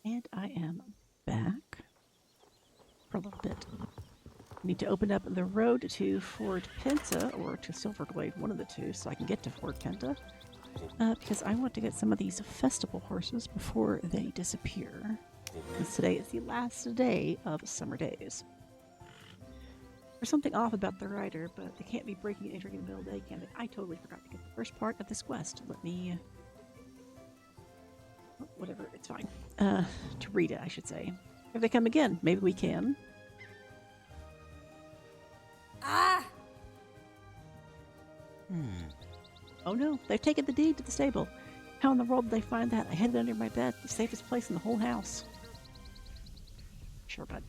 And I am back for a little bit. I need to open up the road to Fort Penta or to Silverglade, one of the two, so I can get to Fort Penta. Because I want to get some of these festival horses before they disappear. Because today is the last day of summer days. There's something off about the rider, but they can't be breaking and entering in the middle of the day, can they? I totally forgot to get the first part of this quest. Let me. Oh, whatever, it's fine. To read it, I should say. If they come again, maybe we can. Ah! Oh no, they've taken the deed to the stable. How in the world did they find that? I hid it under my bed, the safest place in the whole house. Sure, bud.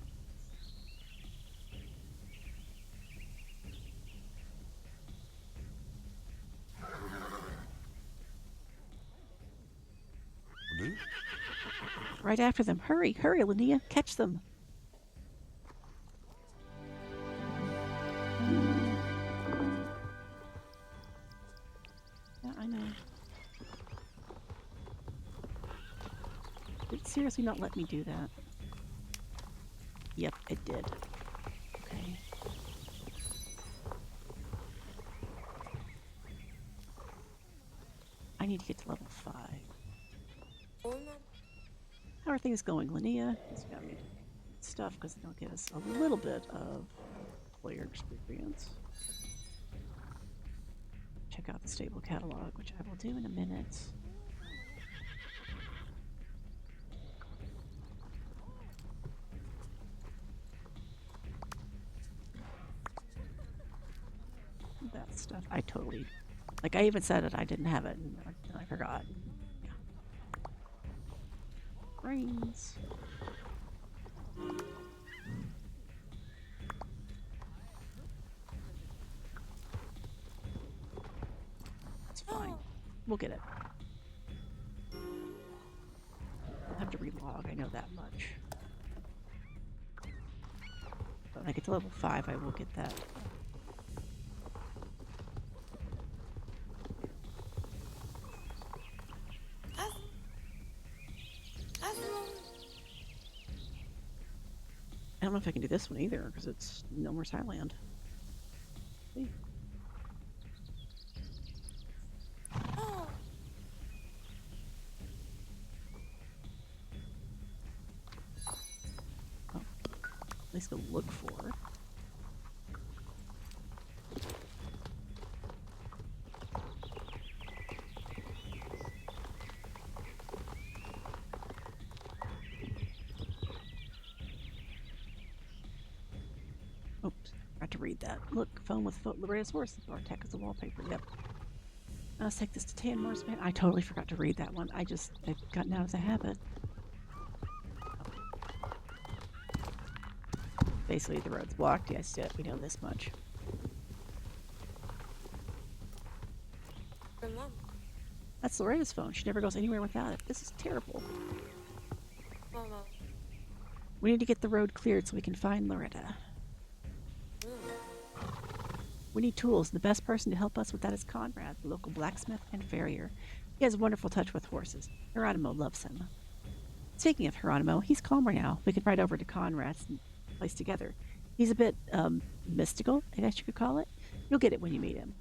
Right after them. Hurry, hurry, Linnea, catch them. Yeah, I know. Did it seriously not let me do that? Yep, it did. Okay. I need to get to level 5. How are things going, Linnea? It's got me stuff because they'll give us a little bit of player experience. Check out the stable catalog, which I will do in a minute. That stuff, I totally, like, I even said it, I didn't have it, and I forgot. Yeah. Brains. It's fine. We'll get it. I'll have to relog, I know that much. But when I get to level 5, I will get that. I don't know if I can do this one either, because it's no more Thailand. See? Oh, at least go look for. Oops, I forgot to read that. Look, phone with Loretta's horse. Our tech is the wallpaper. Yep. Let's take this to Tan Marshman. I totally forgot to read that one. I've gotten out of the habit. Basically, the road's blocked. Yes, we know this much. Mom. That's Loretta's phone. She never goes anywhere without it. This is terrible. Mama. We need to get the road cleared so we can find Loretta. We need tools. The best person to help us with that is Conrad, the local blacksmith and farrier. He has a wonderful touch with horses. Geronimo loves him. Speaking of Geronimo, he's calmer now. We can ride over to Conrad's place together. He's a bit, mystical, I guess you could call it. You'll get it when you meet him.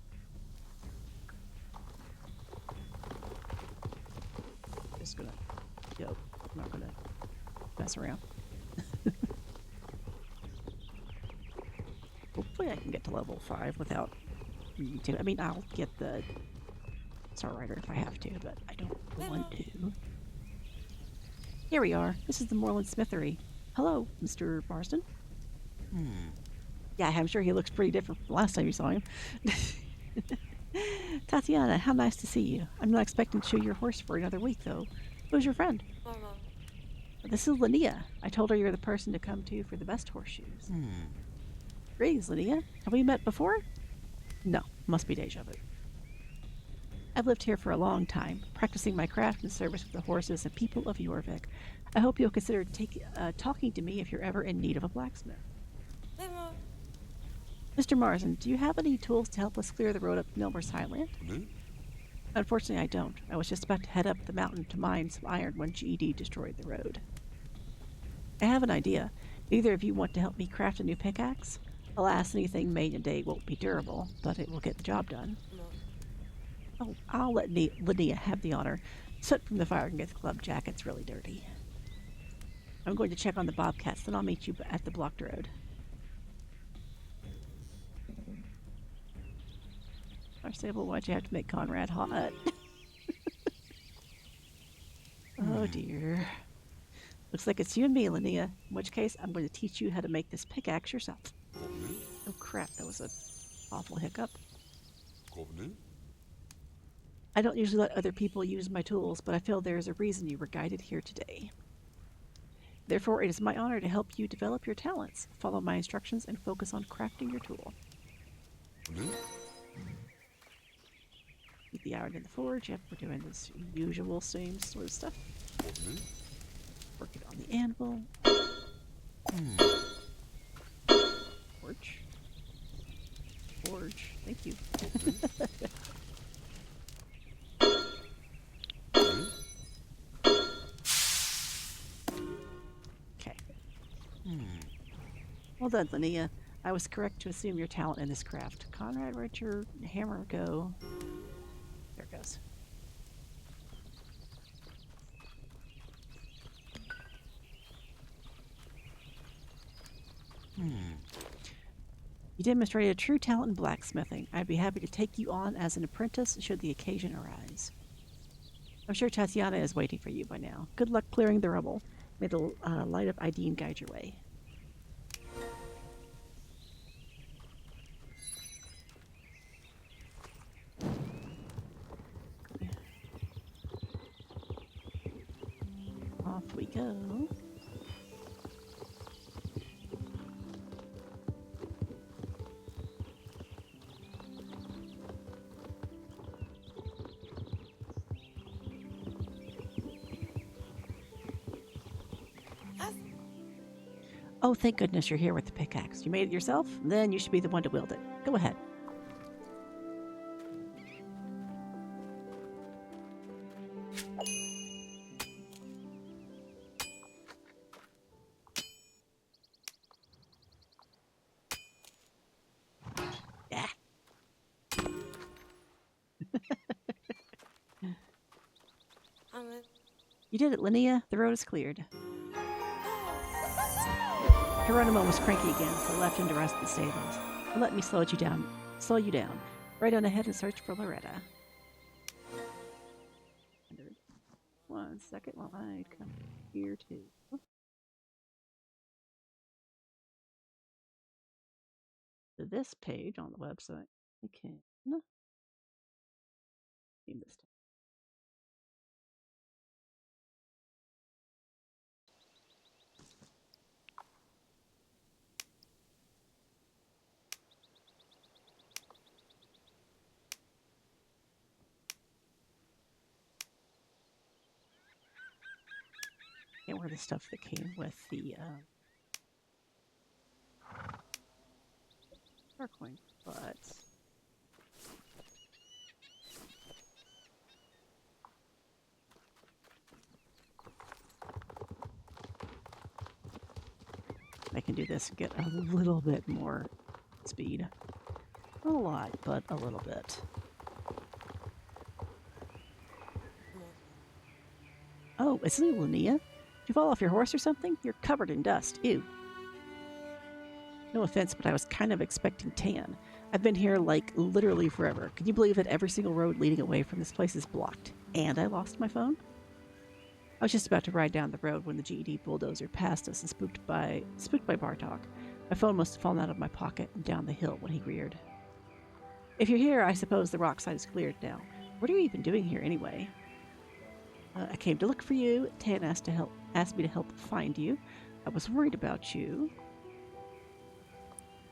Just gonna go. I'm not gonna mess around. Hopefully I can get to level 5 without needing to. I mean, I'll get the Star Rider if I have to, but I don't want to. Here we are. This is the Moreland Smithery. Hello, Mr. Marsden. Yeah, I'm sure he looks pretty different from the last time you saw him. Tatiana, how nice to see you. I'm not expecting to show your horse for another week, though. Who's your friend? Mama. This is Linnea. I told her you're the person to come to for the best horseshoes. Greetings, Linnea. Have we met before? No, must be deja vu. I've lived here for a long time, practicing my craft and service with the horses and people of Jorvik. I hope you'll consider talking to me if you're ever in need of a blacksmith. Hey, Mom. Mr. Marsden, do you have any tools to help us clear the road up to Milmer's Highland? Unfortunately, I don't. I was just about to head up the mountain to mine some iron when GED destroyed the road. I have an idea. Either of you want to help me craft a new pickaxe? Alas, anything made in a day won't be durable, but it will get the job done. Mo. Oh, I'll let Linnea have the honor. Soot from the fire can get the club jackets really dirty. I'm going to check on the bobcats, then I'll meet you at the blocked road. Our stable, why'd you have to make Conrad hot? Oh dear. Looks like it's you and me, Linnea. In which case, I'm going to teach you how to make this pickaxe yourself. Oh crap, that was an awful hiccup. I don't usually let other people use my tools, but I feel there is a reason you were guided here today. Therefore, it is my honor to help you develop your talents. Follow my instructions and focus on crafting your tool. Keep the iron in the forge. Yep, we're doing this usual same sort of stuff. Work it on the anvil. Forge. Forge. Thank you. Okay. Well done, Linnea. I was correct to assume your talent in this craft. Conrad, where'd your hammer go? There it goes. You demonstrated true talent in blacksmithing. I'd be happy to take you on as an apprentice should the occasion arise. I'm sure Tatiana is waiting for you by now. Good luck clearing the rubble. May the light of Ideen guide your way. Off we go. Oh, thank goodness you're here with the pickaxe. You made it yourself? Then you should be the one to wield it. Go ahead. Yeah. You did it, Linnea. The road is cleared. Geronimo was cranky again, so left him to rest in the stables. But let me slow you down. Right on ahead and search for Loretta. 1 second while I come here too. To this page on the website. I can name this. Can't wear the stuff that came with the Starcoin, but I can do this and get a little bit more speed. Not a lot, but a little bit. Oh, isn't it Linnea? Did you fall off your horse or something? You're covered in dust. Ew. No offense, but I was kind of expecting Tan. I've been here like literally forever. Can you believe that every single road leading away from this place is blocked? And I lost my phone? I was just about to ride down the road when the GED bulldozer passed us and spooked by Bartok. My phone must have fallen out of my pocket and down the hill when he reared. If you're here, I suppose the rock side is cleared now. What are you even doing here anyway? I came to look for you. Tan asked me to help find you. I was worried about you.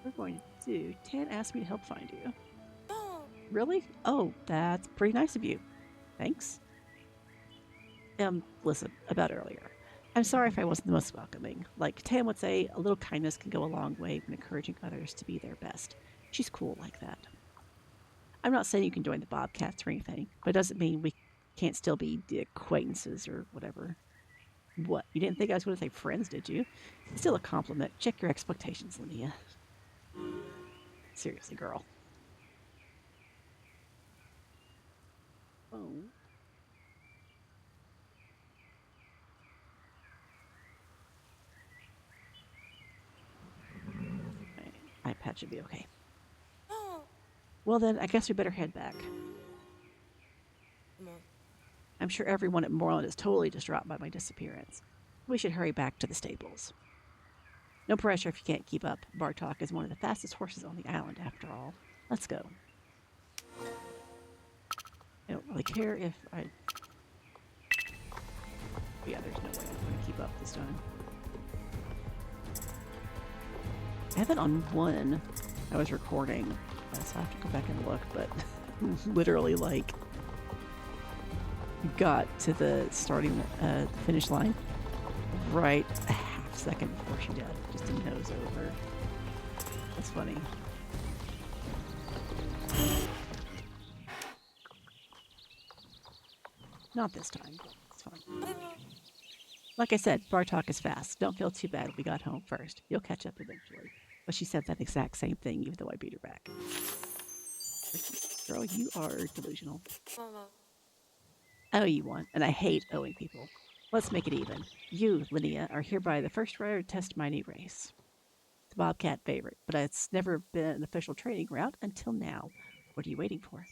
What we're going to do? Tan asked me to help find you. Really? Oh, that's pretty nice of you. Thanks. Listen, about earlier. I'm sorry if I wasn't the most welcoming. Like Tan would say, a little kindness can go a long way when encouraging others to be their best. She's cool like that. I'm not saying you can join the Bobcats or anything, but it doesn't mean we can't still be acquaintances or whatever. What? You didn't think I was going to say friends, did you? Still a compliment. Check your expectations, Linnea. Seriously, girl. Oh. My iPad should be okay. Oh. Well, then, I guess we better head back. Come on. I'm sure everyone at Moreland is totally distraught by my disappearance. We should hurry back to the stables. No pressure if you can't keep up. Bartok is one of the fastest horses on the island, after all. Let's go. I don't really care if I... Yeah, there's no way I'm going to keep up this time. I have it on one. I was recording, so I have to go back and look, but literally, like, got to the finish line right a half second before she died. Just a nose over. That's funny. Not this time. It's fine. Like I said, Bartok is fast. Don't feel too bad we got home first. You'll catch up eventually. But she said that exact same thing, even though I beat her back. Girl, you are delusional. Mama. I owe you one, and I hate owing people. Let's make it even. You, Linnea, are hereby the first rider to test my new race. It's a Bobcat favorite, but it's never been an official training route until now. What are you waiting for?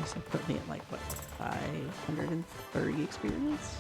This will put me at like, what, 530 experience?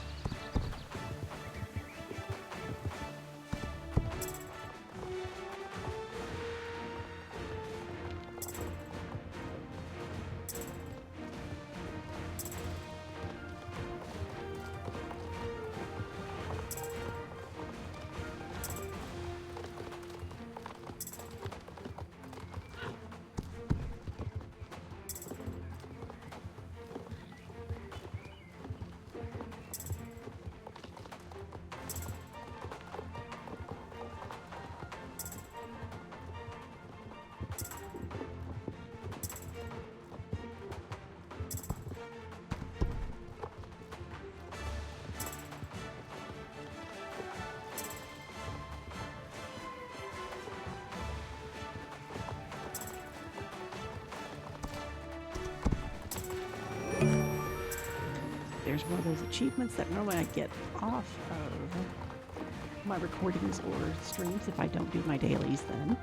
There's one of those achievements that normally I get off of my recordings or streams if I don't do my dailies then.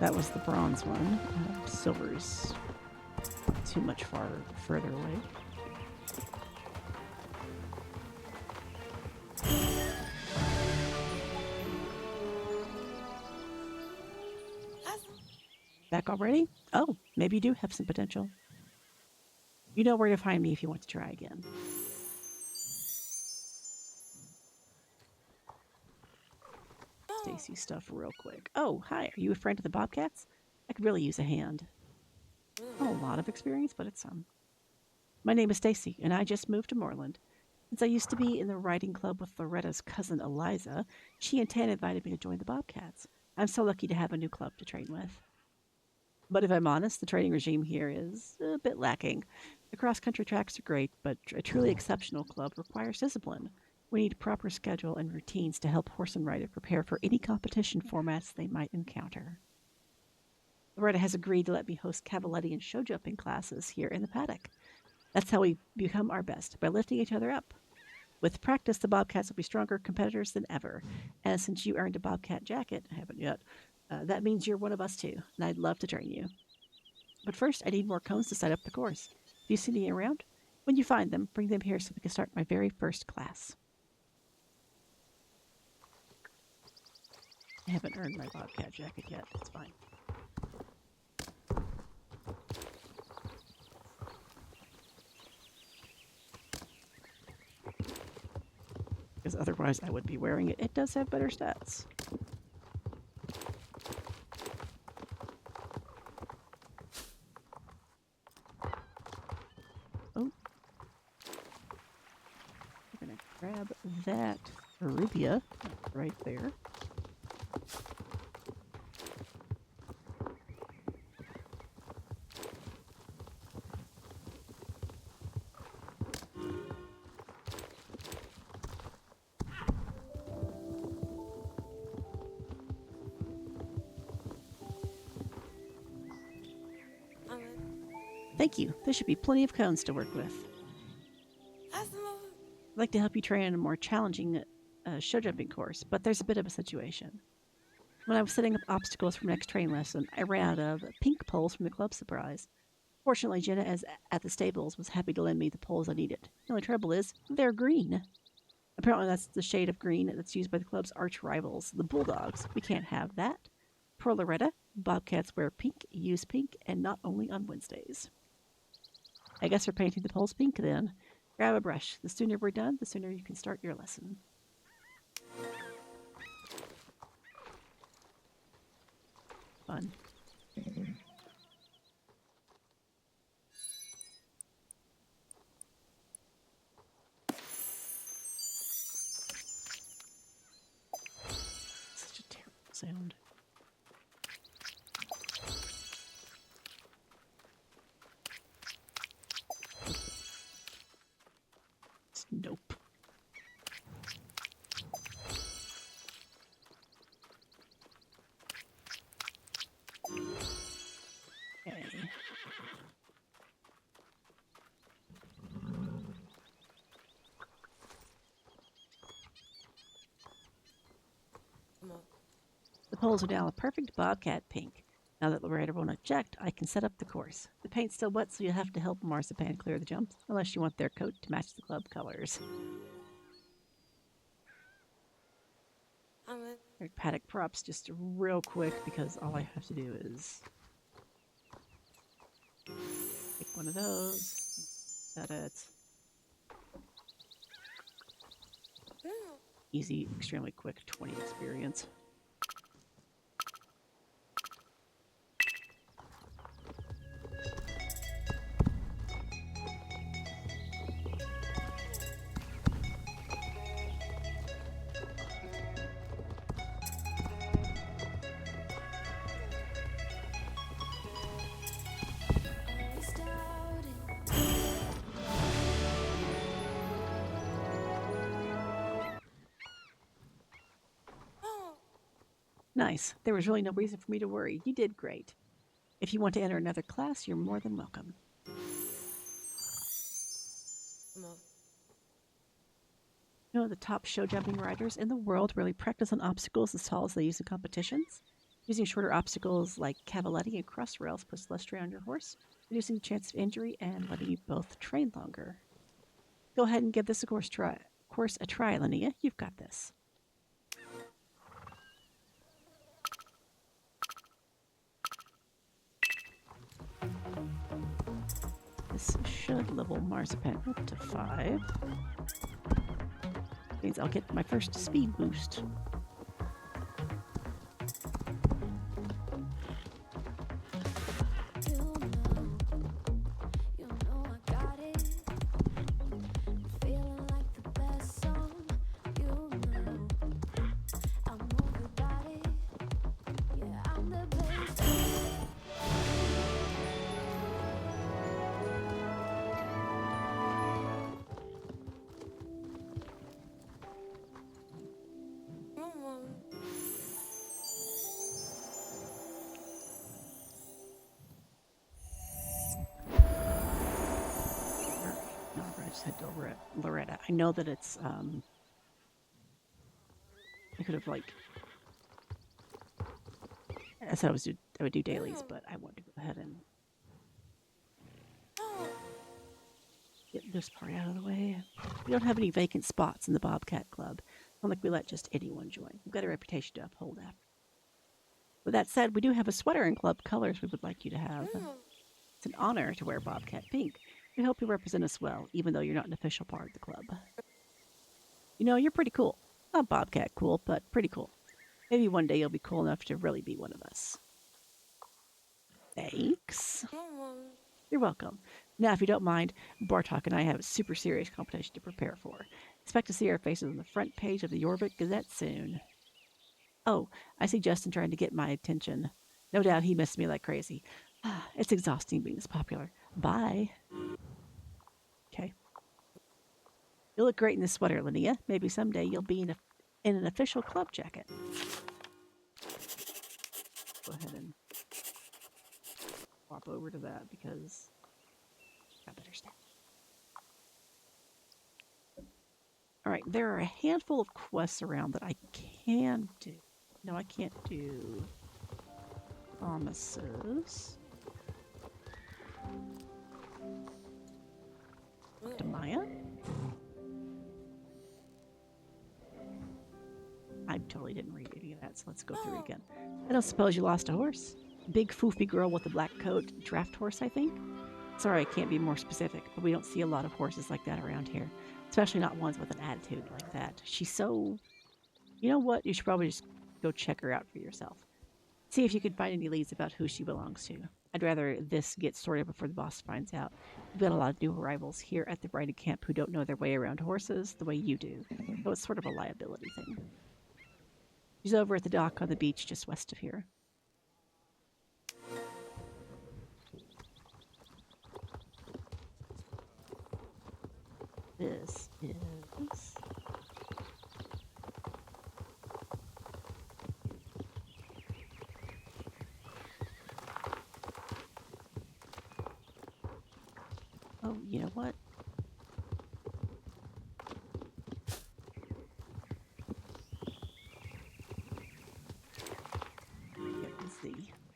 That was the bronze one. Silver's too much further away. Back already? Oh, maybe you do have some potential. You know where to find me if you want to try again. Stacy stuff real quick. Oh, hi. Are you a friend of the Bobcats? I could really use a hand. Not a lot of experience, but it's some. My name is Stacy, and I just moved to Moreland. Since I used to be in the riding club with Loretta's cousin Eliza, she and Tan invited me to join the Bobcats. I'm so lucky to have a new club to train with. But if I'm honest, the training regime here is a bit lacking. The cross-country tracks are great, but a truly exceptional club requires discipline. We need a proper schedule and routines to help horse and rider prepare for any competition formats they might encounter. Loretta has agreed to let me host cavaletti and show jumping classes here in the paddock. That's how we become our best, by lifting each other up. With practice, the Bobcats will be stronger competitors than ever. And since you earned a Bobcat jacket, I haven't yet, that means you're one of us too, and I'd love to train you. But first, I need more cones to set up the course. Do you see any around? When you find them, bring them here so we can start my very first class. I haven't earned my Bobcat jacket yet. It's fine. Because otherwise I would be wearing it. It does have better stats. Oh. We're going to grab that Arubia right there. Thank you. There should be plenty of cones to work with. Let's move. I'd like to help you train on a more challenging show jumping course, but there's a bit of a situation. When I was setting up obstacles for next train lesson, I ran out of pink poles from the club surprise. Fortunately, Jenna, as at the stables, was happy to lend me the poles I needed. The only trouble is, they're green. Apparently, that's the shade of green that's used by the club's arch rivals, the Bulldogs. We can't have that. Per Loretta, Bobcats wear pink, use pink, and not only on Wednesdays. I guess we're painting the poles pink then. Grab a brush. The sooner we're done, the sooner you can start your lesson. Fun. Such a terrible sound. Nope. Okay. Come on. The poles are now a perfect bobcat pink. Now that Loretta won't object, I can set up the course. The paint's still wet, so you'll have to help Marzipan clear the jumps, unless you want their coat to match the club colors. I'm in. Alright, paddock props just real quick because all I have to do is pick one of those. Set it. No. Easy, extremely quick, 20 experience. Oh. Nice. There was really no reason for me to worry. You did great. If you want to enter another class, you're more than welcome. Come on. You know, the top show jumping riders in the world really practice on obstacles as tall as they use in competitions. Using shorter obstacles like cavaletti and cross rails puts less strain on your horse, reducing the chance of injury and letting you both train longer. Go ahead and give this course a try, Linnea. You've got this. This should level Marzipan up to 5. Means I'll get my first speed boost. Come on. No, I just head to Loretta. I know that it's I could have like I said I would do dailies, but I wanted to go ahead and Oh. get this part out of the way. We don't have any vacant spots in the Bobcat Club. Not like we let just anyone join. We've got a reputation to uphold after. With that said, we do have a sweater in club colors we would like you to have. No. It's an honor to wear Bobcat pink. We hope you represent us well, even though you're not an official part of the club. You know, you're pretty cool. Not Bobcat cool, but pretty cool. Maybe one day you'll be cool enough to really be one of us. Thanks. Come on. You're welcome. Now, if you don't mind, Bartok and I have a super serious competition to prepare for. Expect to see our faces on the front page of the Yorvik Gazette soon. Oh, I see Justin trying to get my attention. No doubt he missed me like crazy. It's exhausting being this popular. Bye. Okay. You look great in this sweater, Linnea. Maybe someday you'll be in an official club jacket. Go ahead and swap over to that because understand. All right, there are a handful of quests around that I can do. No, I can't do promises. To Maya? I totally didn't read any of that, so let's go through it again. I don't suppose you lost a horse? Big foofy girl with a black coat, draft horse, I think? Sorry, I can't be more specific, but we don't see a lot of horses like that around here. Especially not ones with an attitude like that. She's so... You know what? You should probably just go check her out for yourself. See if you can find any leads about who she belongs to. I'd rather this get sorted before the boss finds out. We've got a lot of new arrivals here at the Brighton camp who don't know their way around horses the way you do. So it's sort of a liability thing. She's over at the dock on the beach just west of here. This is... Oh, you know what?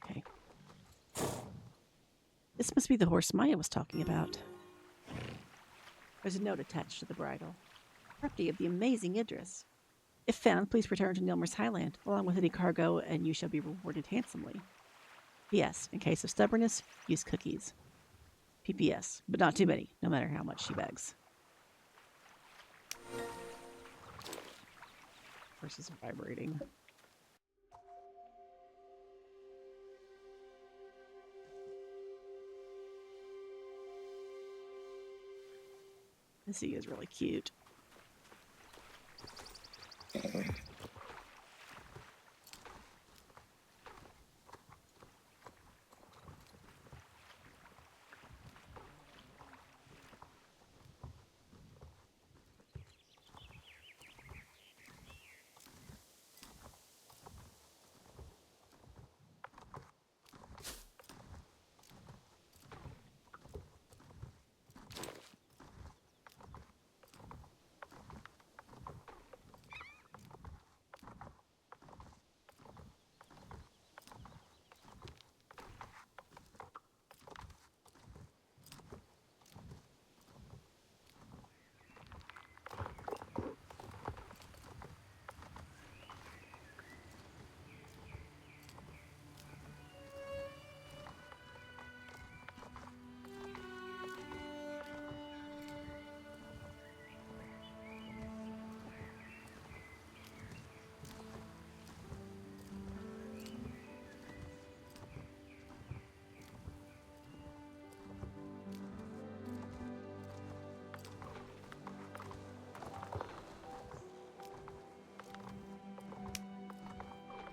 Okay. This must be the horse Maya was talking about. There's a note attached to the bridle. Property of the amazing Idris. If found, please return to Nilmer's Highland, along with any cargo, and you shall be rewarded handsomely. P.S. In case of stubbornness, use cookies. P.P.S. But not too many, no matter how much she begs. Horse is vibrating. This is really cute.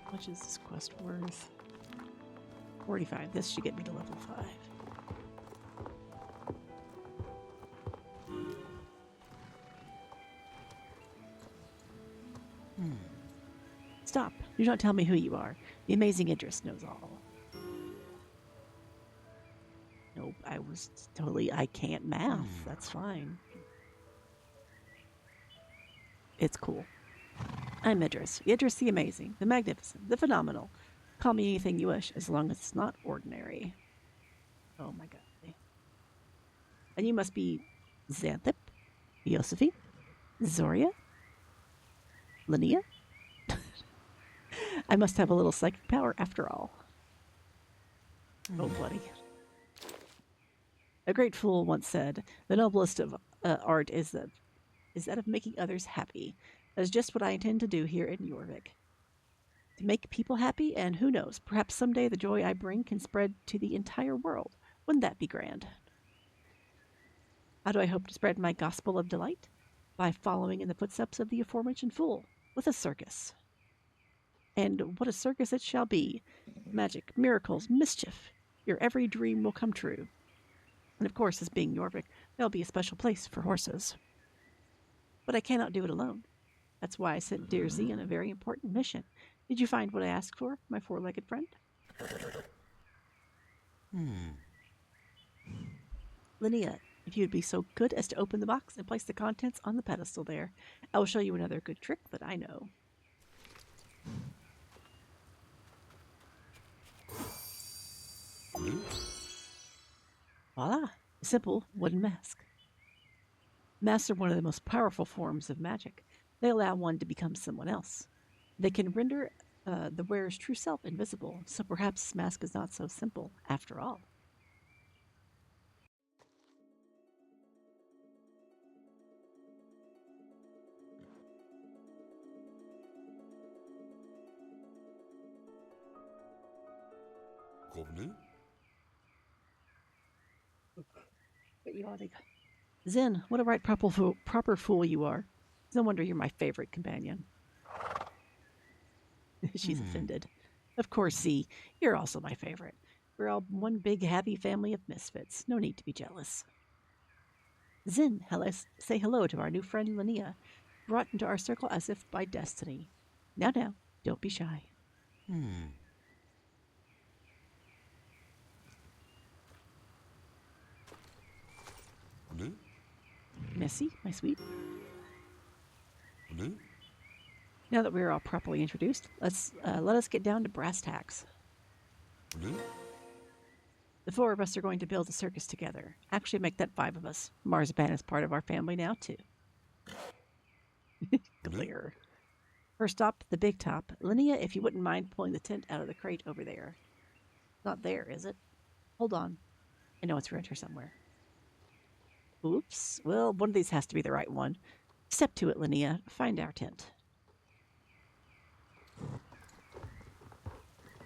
How much is this quest worth? 45. This should get me to level 5. Stop. Do not tell me who you are. The amazing Idris knows all. Nope, I can't math. That's fine. It's cool. I'm Idris. Idris the amazing, the magnificent, the phenomenal. Call me anything you wish, as long as it's not ordinary. Oh my god. And you must be Xanthip, Yosephine, Zoria, Linnea? I must have a little psychic power after all. Oh, buddy. A great fool once said, the noblest of art is that of making others happy. That is just what I intend to do here in Jorvik. To make people happy, and who knows, perhaps someday the joy I bring can spread to the entire world. Wouldn't that be grand? How do I hope to spread my gospel of delight? By following in the footsteps of the aforementioned fool, with a circus. And what a circus it shall be. Magic, miracles, mischief. Your every dream will come true. And of course, as being Jorvik, there'll be a special place for horses. But I cannot do it alone. That's why I sent dear Z on a very important mission. Did you find what I asked for, my four-legged friend? Linnea, If you'd be so good as to open the box and place the contents on the pedestal there, I will show you another good trick that I know. Voila! A simple wooden mask. Masks are one of the most powerful forms of magic. They allow one to become someone else. They can render the wearer's true self invisible, so perhaps this mask is not so simple after all. Revenu? But you ought to. Zen, what a right proper fool you are. It's no wonder you're my favorite companion. She's offended. Of course, Z, you're also my favorite. We're all one big happy family of misfits. No need to be jealous. Zin, say hello to our new friend Linnea, brought into our circle as if by destiny. Now, don't be shy. Revenu? Missy, my sweet. Revenu? Now that we're all properly introduced, let us get down to brass tacks. Revenu? The four of us are going to build a circus together. Actually, make that five of us. Marzipan is part of our family now, too. Clear. First stop, the big top. Linnea, if you wouldn't mind pulling the tent out of the crate over there. Not there, is it? Hold on. I know it's around here somewhere. Oops. Well, one of these has to be the right one. Step to it, Linnea. Find our tent.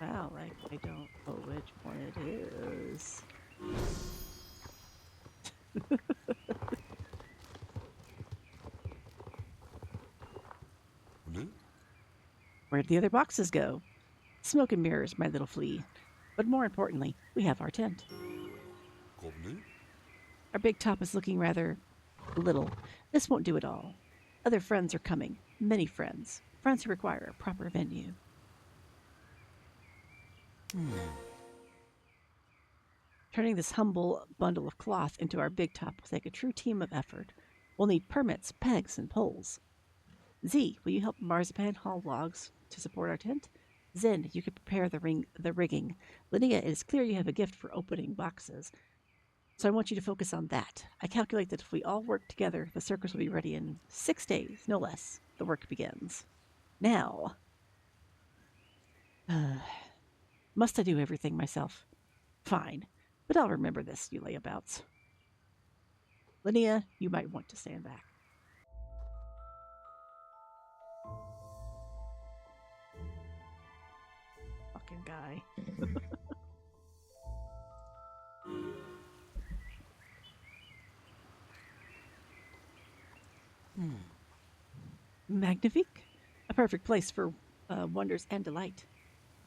Wow, I don't know which one it is. Revenu? Where'd the other boxes go? Smoke and mirrors, my little flea. But more importantly, we have our tent. Revenu? Our big top is looking rather little. This won't do at all. Other friends are coming. Many friends. Friends who require a proper venue. Turning this humble bundle of cloth into our big top will take a true team of effort. We'll need permits, pegs, and poles. Z, will you help Marzipan haul logs to support our tent? Zen, you can prepare the rigging. Linnea, it is clear you have a gift for opening boxes. So I want you to focus on that. I calculate that if we all work together, the circus will be ready in 6 days, no less. The work begins. Now, must I do everything myself? Fine, but I'll remember this, you layabouts. Linnea, you might want to stand back. Fucking guy. Magnifique. A perfect place for wonders and delight.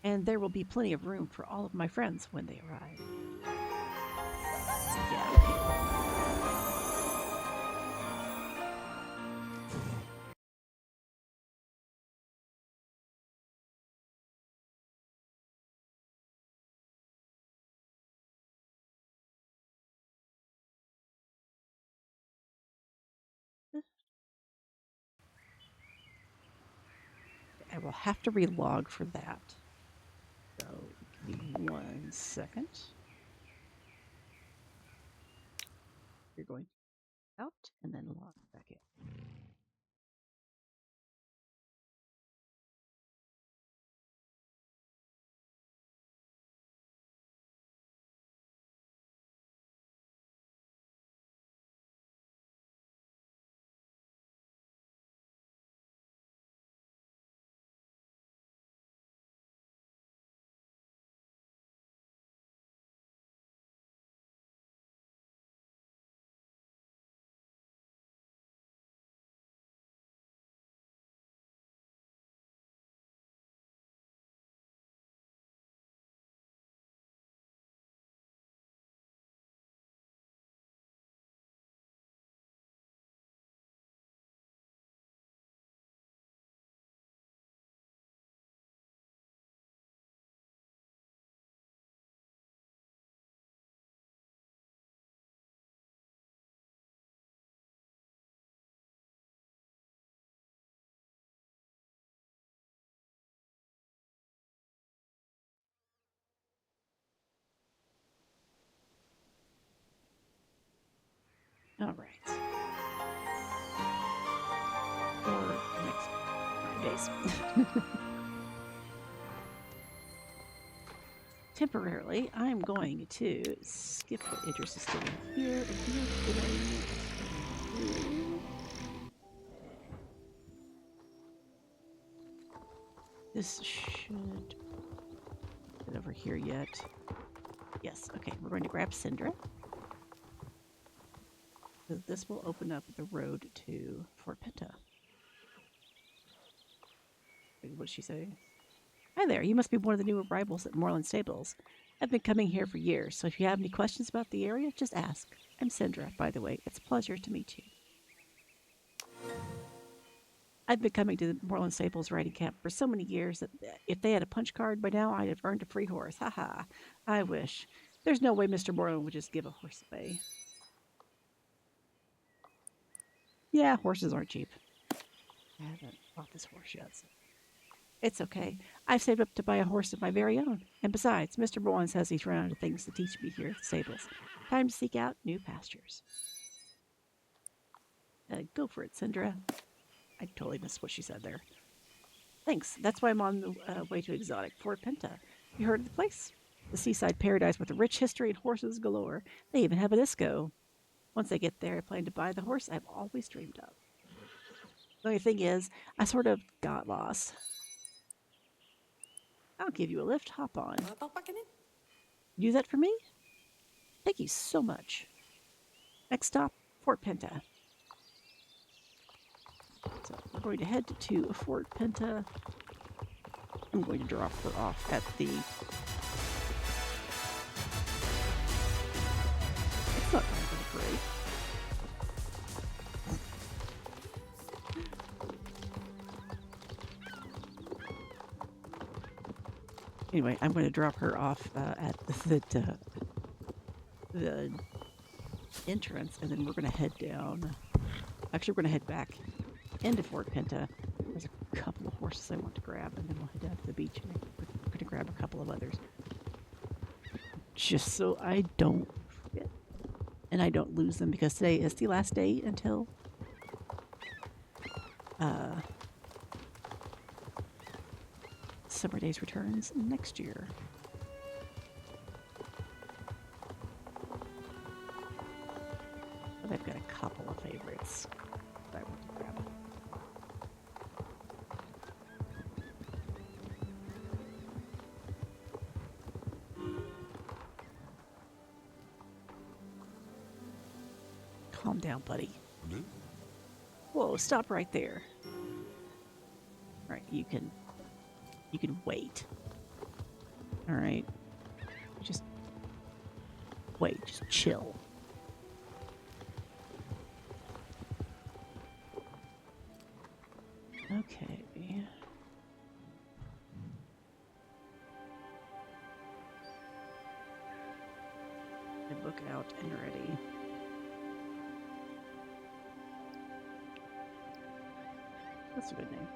And there will be plenty of room for all of my friends when they arrive. Yeah. I will have to relog for that. So give me 1 second. You're going out and then log back in. All right. For the next 5 days. Temporarily, I'm going to skip what Idris is doing here, and he is going to. This should get over here yet. Yes, okay, we're going to grab Syndra. This will open up the road to Fort Penta. Wait, what did she say? Hi there, you must be one of the new arrivals at Moreland Stables. I've been coming here for years, so if you have any questions about the area, just ask. I'm Syndra, by the way. It's a pleasure to meet you. I've been coming to the Moreland Stables riding camp for so many years that if they had a punch card by now, I'd have earned a free horse. Haha. I wish. There's no way Mr. Moreland would just give a horse away. Yeah, horses aren't cheap. I haven't bought this horse yet. So. It's okay. I've saved up to buy a horse of my very own. And besides, Mr. Moreland says he's run out of things to teach me here at the stables. Time to seek out new pastures. Go for it, Syndra. I totally missed what she said there. Thanks. That's why I'm on the way to exotic Fort Penta. You heard of the place? The seaside paradise with a rich history and horses galore. They even have a disco. Once I get there, I plan to buy the horse I've always dreamed of. The only thing is, I sort of got lost. I'll give you a lift. Hop on. Do that for me? Thank you so much. Next stop, Fort Penta. So we're going to head to Fort Penta. I'm going to drop her off at the... It's not time for the parade. Anyway, I'm going to drop her off at the entrance, and then we're going to head down. Actually, we're going to head back into Fort Penta. There's a couple of horses I want to grab, and then we'll head down to the beach, and we're going to grab a couple of others. Just so I don't forget. And I don't lose them, because today is the last day until... Summer Days returns next year. But I've got a couple of favorites that I want to grab. Calm down, buddy. Whoa, stop right there. All right, you can wait. All right. Just wait. Just chill. Okay. The book out and ready. That's a good name.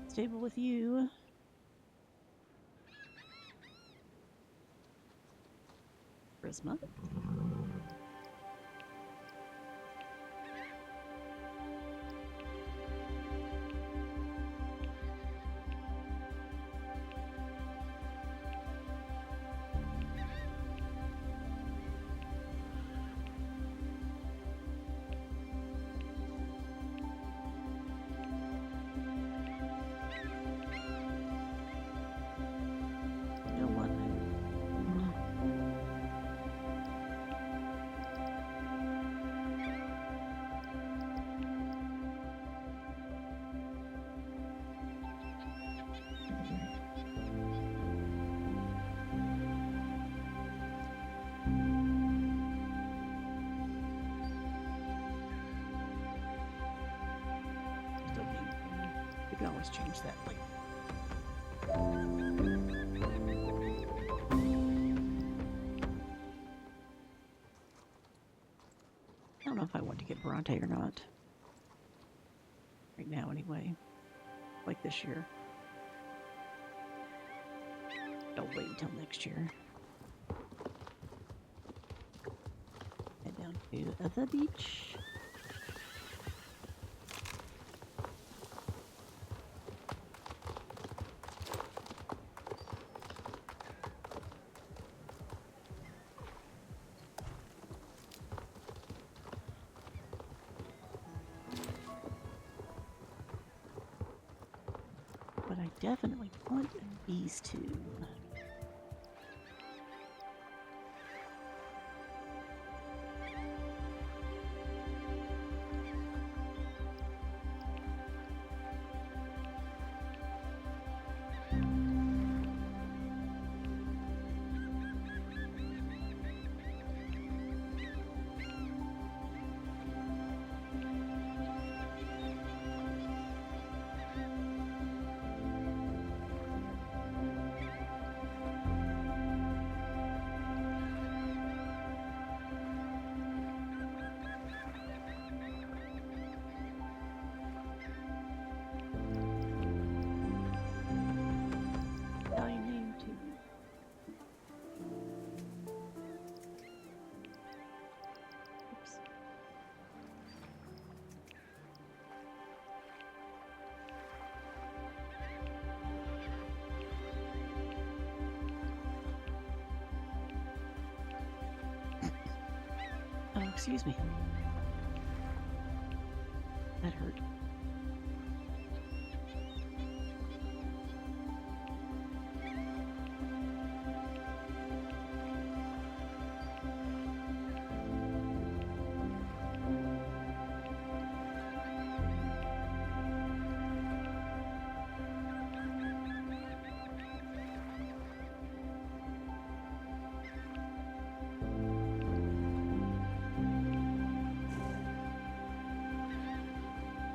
Stable with you. Prisma. You know what? Still being, we can always change that later. I don't know if I want to get Bronte or not. Right now, anyway. Like this year. I'll wait until next year. Head down to the beach. But I definitely want these two. Name two. Oops. Oh, excuse me. That hurt.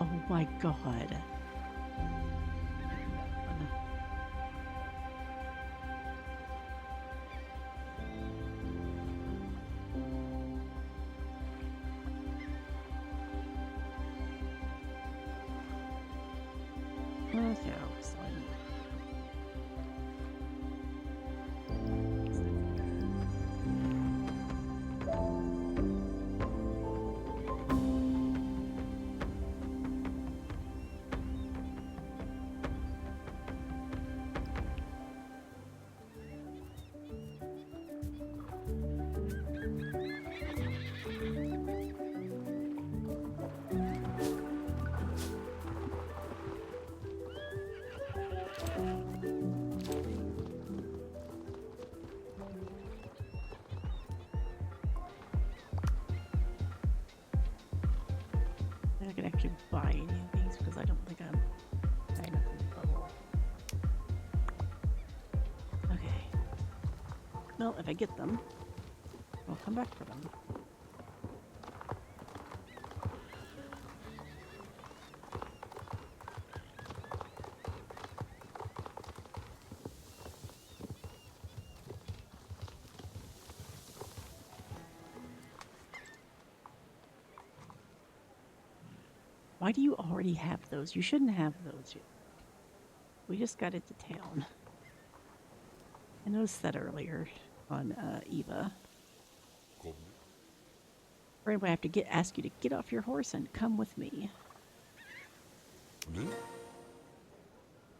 Oh my god. Okay, slide. I can actually buy any of these because I don't think I'm high enough in the bubble. Okay. Well, if I get them, I'll come back for them. Why do you already have those? You shouldn't have those yet. We just got into town. I noticed that earlier on Eva. Convenu. Or anyway, I have to ask you to get off your horse and come with me. Convenu.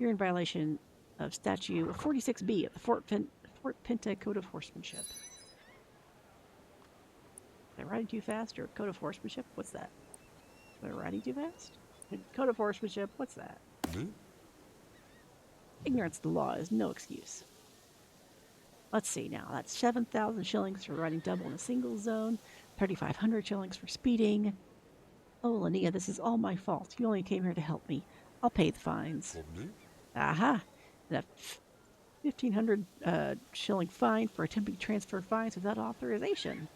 You're in violation of Statute 46B of the Fort Pinta Code of Horsemanship. Am I riding too fast or Code of Horsemanship? What's that? Am I riding too fast? Code of Horsemanship, what's that? Convenu. Ignorance of the law is no excuse. Let's see now. That's 7,000 shillings for riding double in a single zone, 3,500 shillings for speeding. Oh, Linnea, this is all my fault. You only came here to help me. I'll pay the fines. Convenu. Aha! And a 1,500 shilling fine for attempting to transfer fines without authorization.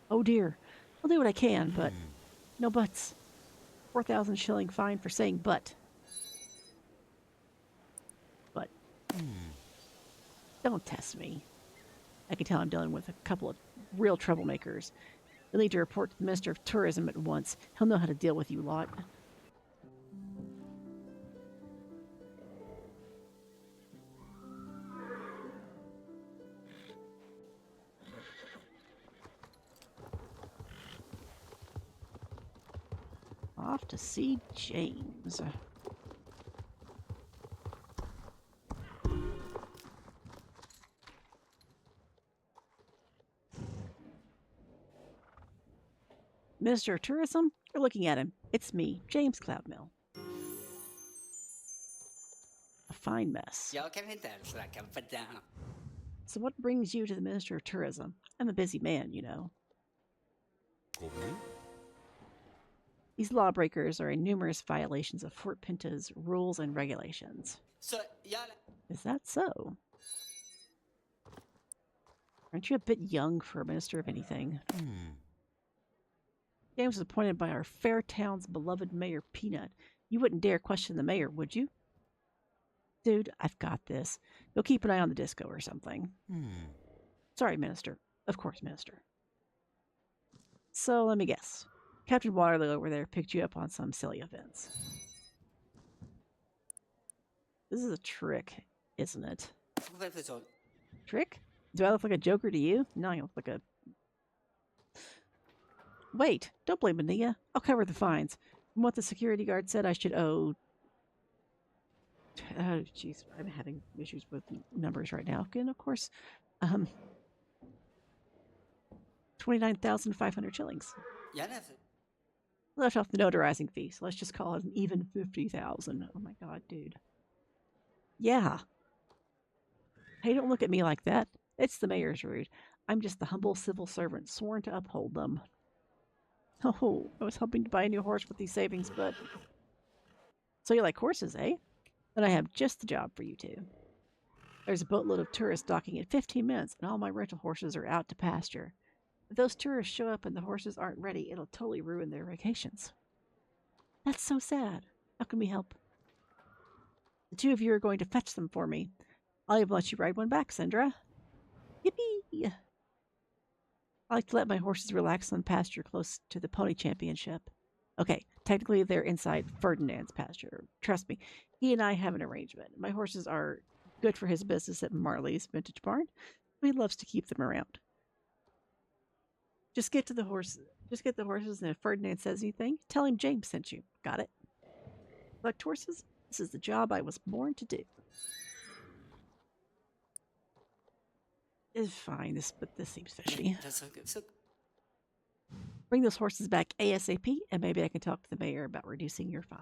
Oh dear. I'll do what I can, but no buts. 4,000 shilling fine for saying but. But Don't test me. I can tell I'm dealing with a couple of real troublemakers. You'll need to report to the Minister of Tourism at once. He'll know how to deal with you lot. Off to see James. Minister of Tourism? You're looking at him. It's me, James Cloudmill. A fine mess. Jag kan inte ens räcka för det. So what brings you to the Minister of Tourism? I'm a busy man, you know. Kommer? These lawbreakers are in numerous violations of Fort Pinta's rules and regulations. Så jag... Is that so? Aren't you a bit young for a minister of anything? James was appointed by our fair town's beloved Mayor Peanut. You wouldn't dare question the mayor, would you? Dude, I've got this. You'll keep an eye on the disco or something. Sorry, Minister. Of course, Minister. So let me guess. Captain Waterloo over there picked you up on some silly offense. This is a trick, isn't it? Varför så? Trick? Do I look like a joker to you? No, I look like a... Wait, don't blame Linnea. I'll cover the fines. From what the security guard said, I should owe... Jeez, I'm having issues with numbers right now. And of course, 29,500 shillings. Jag är rädd. Left off the notarizing fee, so let's just call it an even 50,000. Oh my god, dude. Yeah. Hey, don't look at me like that. It's the mayor's rude. I'm just the humble civil servant sworn to uphold them. Oh, I was hoping to buy a new horse with these savings, but... So you like horses, eh? Then I have just the job for you two. There's a boatload of tourists docking in 15 minutes, and all my rental horses are out to pasture. If those tourists show up and the horses aren't ready, it'll totally ruin their vacations. That's so sad. How can we help? The two of you are going to fetch them for me. I'll even let you ride one back, Sandra. Yippee! I like to let my horses relax on pasture close to the pony championship. Okay, technically they're inside Ferdinand's pasture. Trust me, he and I have an arrangement. My horses are good for his business at Marley's Vintage Barn. He loves to keep them around. Just get the horses, and if Ferdinand says anything, tell him James sent you. Got it? Select horses? This is the job I was born to do. It's fine, but this seems fishy. Så... Bring those horses back ASAP, and maybe I can talk to the mayor about reducing your fine.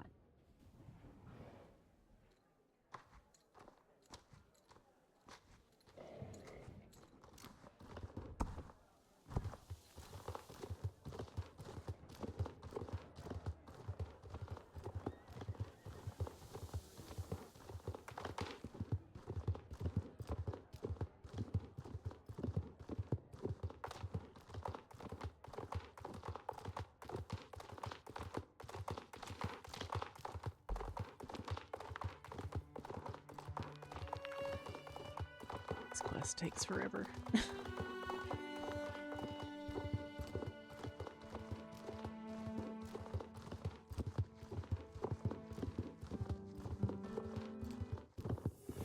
This quest takes forever.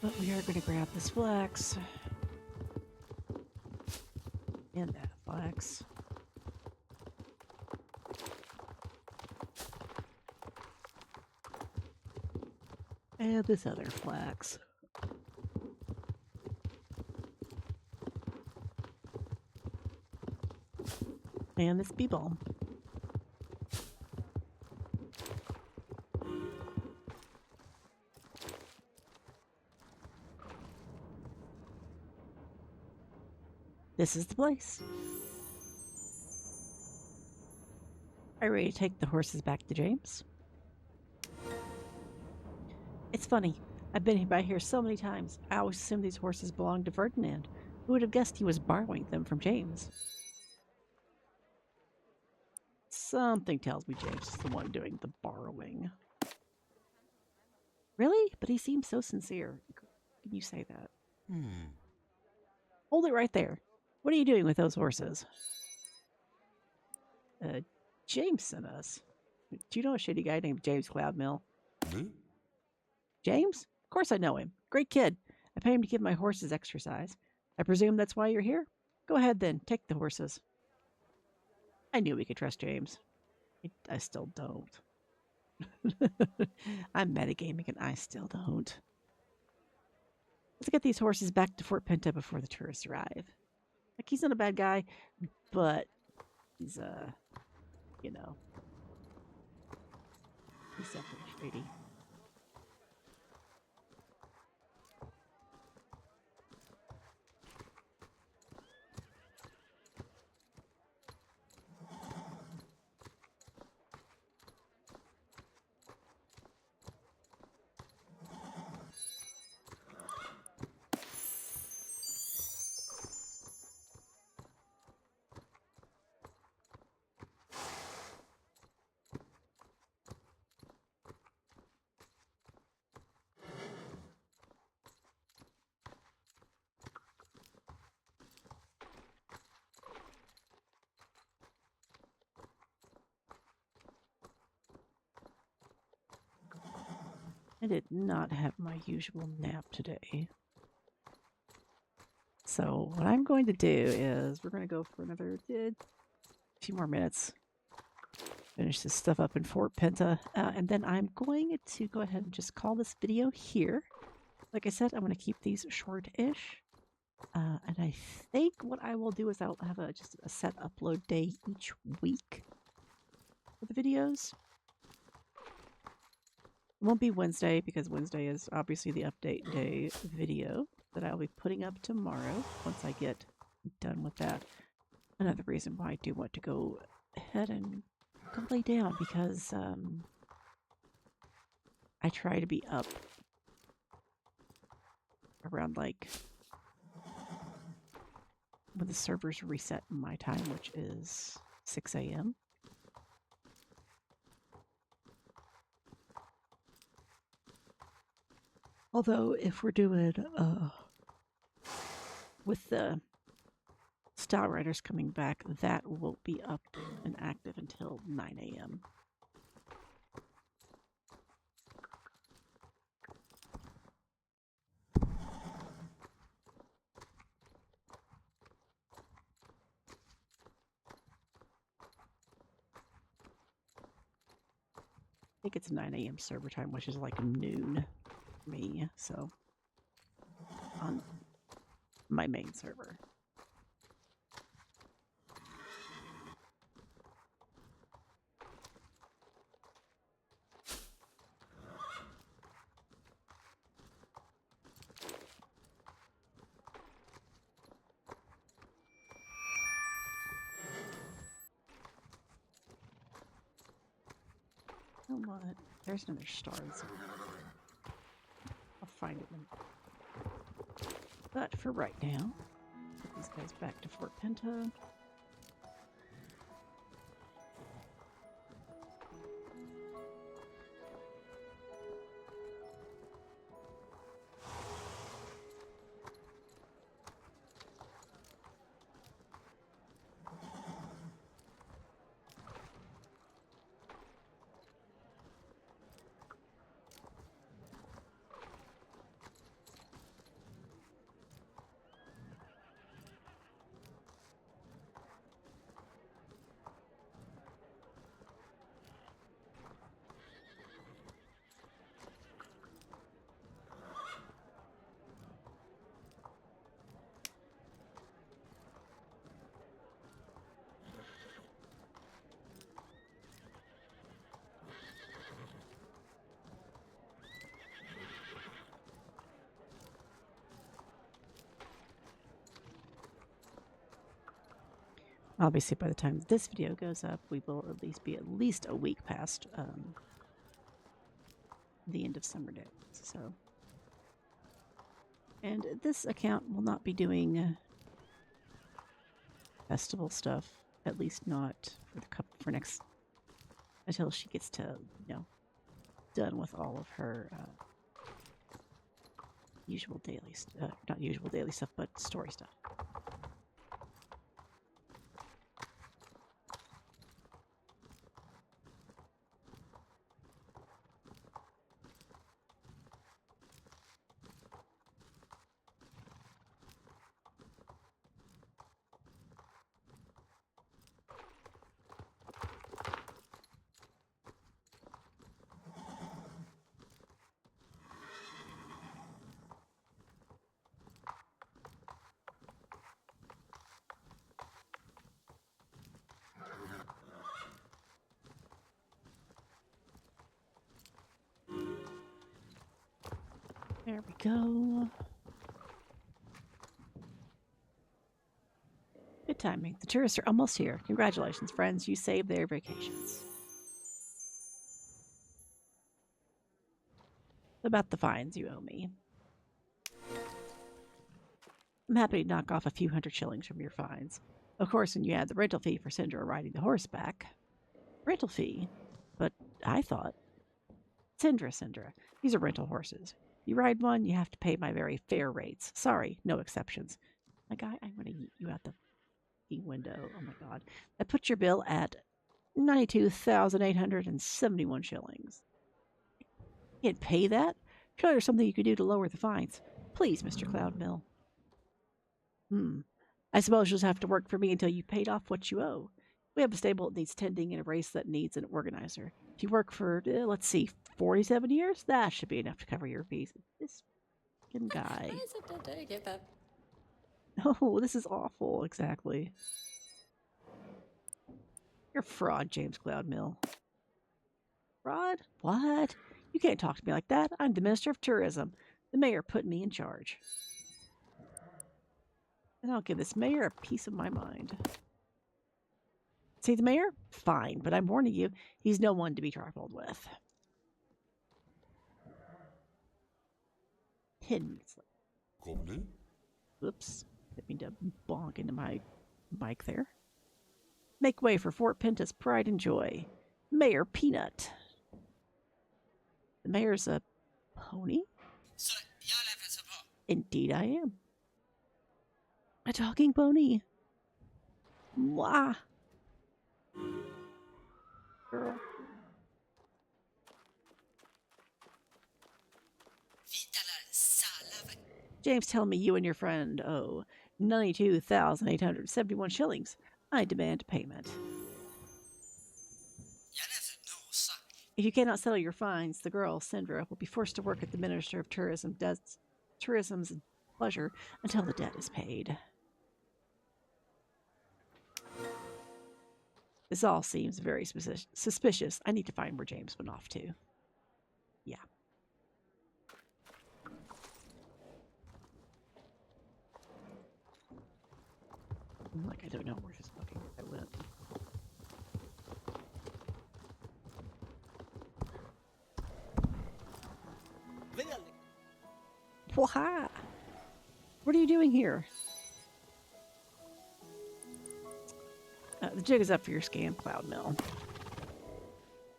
But we are going to grab this flax. And that flax. And this other flax. And this bee balm. This is the place. Are you ready to take the horses back to James? It's funny. I've been by here so many times. I always assumed these horses belonged to Ferdinand. Who would have guessed he was borrowing them from James? Something tells me James is the one doing the borrowing. Really? But he seems so sincere. Can you say that? Hold it right there. What are you doing with those horses? James sent us. Do you know a shitty guy named James Cloudmill? Me? James? Of course I know him. Great kid. I pay him to give my horses exercise. I presume that's why you're here? Go ahead then. Take the horses. I knew we could trust James. I still don't. I'm metagaming and I still don't. Let's get these horses back to Fort Pinta before the tourists arrive. Like, he's not a bad guy, but he's, you know, he's definitely shady. I did not have my usual nap today. So what I'm going to do is we're going to go for another few more minutes. Finish this stuff up in Fort Pinta. And then I'm going to go ahead and just call this video here. Like I said, I'm going to keep these short-ish. And I think what I will do is I'll have just a set upload day each week for the videos. It won't be Wednesday because Wednesday is obviously the update day video that I'll be putting up tomorrow once I get done with that. Another reason why I do want to go ahead and go lay down because I try to be up around like when the servers reset my time, which is 6 a.m. Although if we're doing with the Star Riders coming back, that won't be up and active until 9 a.m. I think it's 9 a.m. server time, which is like noon for me, so on my main server. You know what? There's another star. I'll find it. But for right now, put these guys back to Fort Pinta. Obviously, by the time this video goes up, we will at least a week past the end of summer days. So, and this account will not be doing festival stuff, at least not for next until she gets to done with all of her usual daily stuff. Not usual daily stuff, but story stuff. There we go. Good timing. The tourists are almost here. Congratulations, friends. You saved their vacations. About the fines you owe me. I'm happy to knock off a few hundred shillings from your fines. Of course, when you add the rental fee for Cinder riding the horseback. Rental fee? But I thought. Cinder. These are rental horses. You ride one, you have to pay my very fair rates. Sorry, no exceptions. My guy, I'm going to yeet you out the window. Oh my god. I put your bill at 92,871 shillings. You can't pay that? Surely there's something you could do to lower the fines. Please, Mr. Cloudmill. I suppose you'll just have to work for me until you've paid off what you owe. We have a stable that needs tending and a race that needs an organizer. If you work for, let's see, 47 years, that should be enough to cover your fees. This fucking guy. I get that. Oh, this is awful. Exactly. You're a fraud, James Cloudmill. Fraud? What? You can't talk to me like that. I'm the Minister of Tourism. The mayor put me in charge. And I'll give this mayor a piece of my mind. See the mayor? Fine, but I'm warning you, he's no one to be trifled with. 10 minutes later. Oops. Didn't mean to bonk into my mic there. Make way for Fort Pinta's pride and joy. Mayor Peanut. The mayor's a pony? Indeed I am. A talking pony. Mwah. Girl. James, tell me you and your friend owe 92,871 shillings. I demand payment. If you cannot settle your fines, the girl, Sindra, will be forced to work at the Minister of Tourism's pleasure until the debt is paid. This all seems very suspicious. I need to find where James went off to. Yeah. Like, I don't know where this fucking guy went. Why? What are you doing here? The jig is up for your scam, Cloudmill.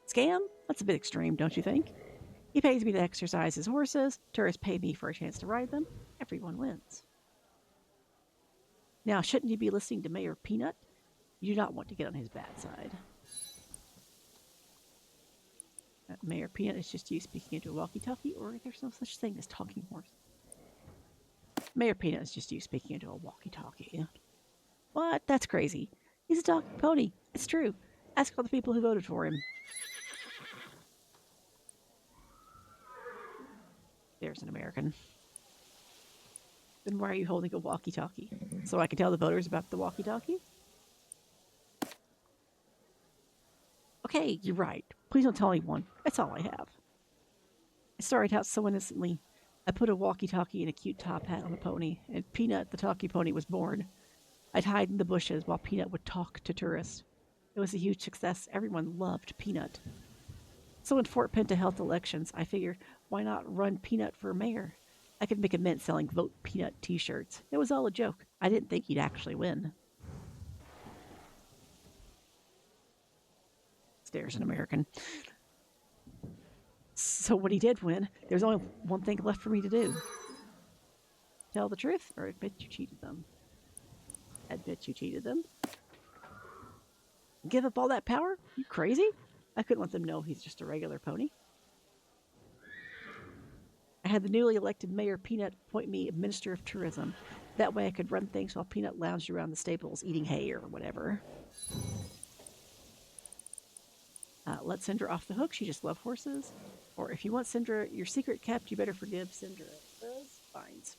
Scam? That's a bit extreme, don't you think? He pays me to exercise his horses. Tourists pay me for a chance to ride them. Everyone wins. Now, shouldn't you be listening to Mayor Peanut? You do not want to get on his bad side. Mayor Peanut is just you speaking into a walkie-talkie, or there's no such thing as talking horse. Mayor Peanut is just you speaking into a walkie-talkie. What? That's crazy. He's a talking pony. It's true. Ask all the people who voted for him. There's an American. Then why are you holding a walkie-talkie? So I can tell the voters about the walkie-talkie? Okay, you're right. Please don't tell anyone. That's all I have. I started out so innocently. I put a walkie-talkie and a cute top hat on the pony, and Peanut, the talkie pony, was born. I'd hide in the bushes while Peanut would talk to tourists. It was a huge success. Everyone loved Peanut. So when Fort Pinta held elections, I figured, why not run Peanut for mayor? I could make a mint selling Vote Peanut t-shirts. It was all a joke. I didn't think he'd actually win. There's an American. So when he did win, there's only one thing left for me to do. Tell the truth or admit you cheated them. Admit you cheated them. Give up all that power? You crazy? I couldn't let them know he's just a regular pony. I had the newly elected Mayor Peanut appoint me Minister of Tourism. That way I could run things while Peanut lounged around the stables eating hay or whatever. Let Cinder off the hook. She just loves horses. Or if you want Cinder your secret kept, you better forgive Cinder. Those fines.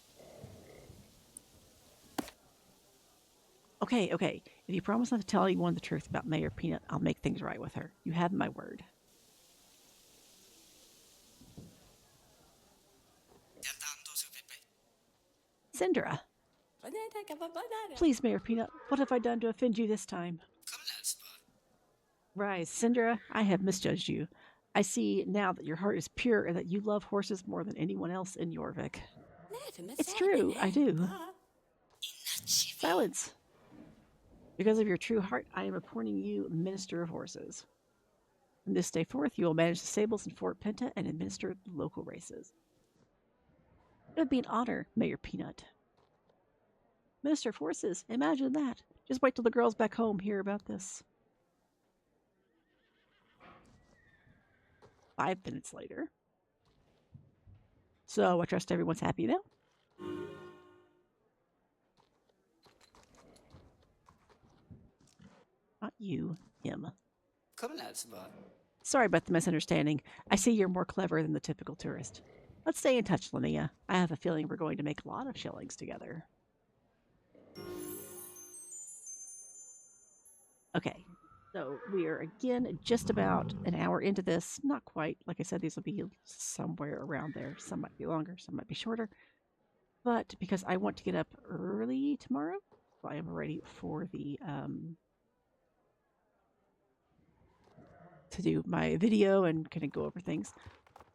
Okay. If you promise not to tell anyone the truth about Mayor Peanut, I'll make things right with her. You have my word. Cindera. Please, Mayor Peanut, what have I done to offend you this time? Rise, Cindera, I have misjudged you. I see now that your heart is pure and that you love horses more than anyone else in Jorvik. It's true, I do. Silence. Because of your true heart, I am appointing you Minister of Horses. From this day forth, you will manage the stables in Fort Penta and administer the local races. It would be an honor, Mayor Peanut. Minister of Horses, imagine that. Just wait till the girls back home hear about this. 5 minutes later. So I trust everyone's happy now. Not you, him. Sorry about the misunderstanding. I see you're more clever than the typical tourist. Let's stay in touch, Linnea. I have a feeling we're going to make a lot of shillings together. Okay, so we are again just about an hour into this. Not quite. Like I said, these will be somewhere around there. Some might be longer, some might be shorter. But because I want to get up early tomorrow, I am ready for the to do my video and kind of go over things.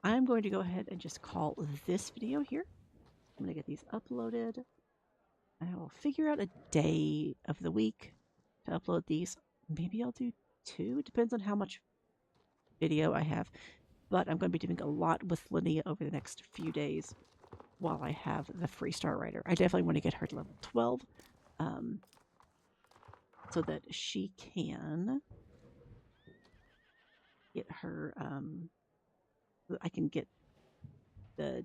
I'm going to go ahead and just call this video here. I'm going to get these uploaded. I will figure out a day of the week to upload these. Maybe I'll do 2. It depends on how much video I have. But I'm going to be doing a lot with Linnea over the next few days while I have the Freestar Rider. I definitely want to get her to level 12 so that she can get her, I can get the,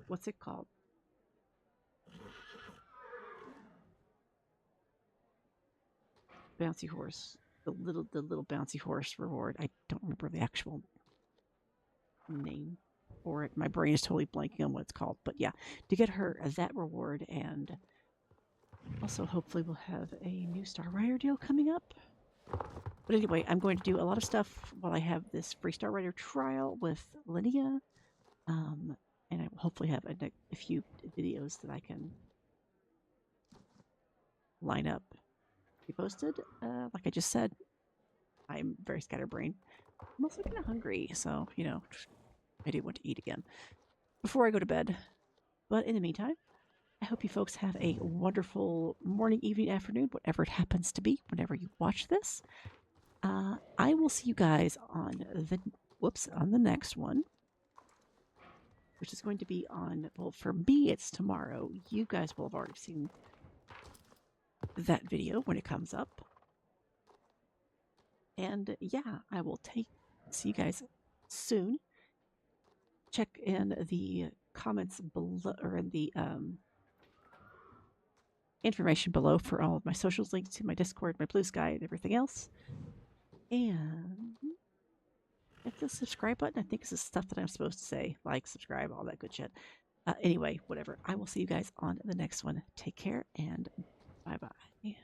what's it called? Bouncy horse. The little bouncy horse reward. I don't remember the actual name for it. My brain is totally blanking on what it's called. But yeah, to get her that reward, and also hopefully we'll have a new Star Rider deal coming up. But anyway, I'm going to do a lot of stuff while I have this free Star Rider trial with Linnea. And I will hopefully have a few videos that I can line up to be posted. Like I just said, I'm very scatterbrained. I'm also kind of hungry, so, you know, I do want to eat again before I go to bed. But in the meantime, I hope you folks have a wonderful morning, evening, afternoon, whatever it happens to be, whenever you watch this. I will see you guys on the next one, which is going to be on, well, for me, it's tomorrow. You guys will have already seen that video when it comes up. And yeah, I will see you guys soon. Check in the comments below, or in the information below for all of my socials, links to my Discord, my Blue Sky, and everything else. And hit the subscribe button. I think this is stuff that I'm supposed to say. Like, subscribe, all that good shit. Anyway, whatever. I will see you guys on the next one. Take care, and bye-bye.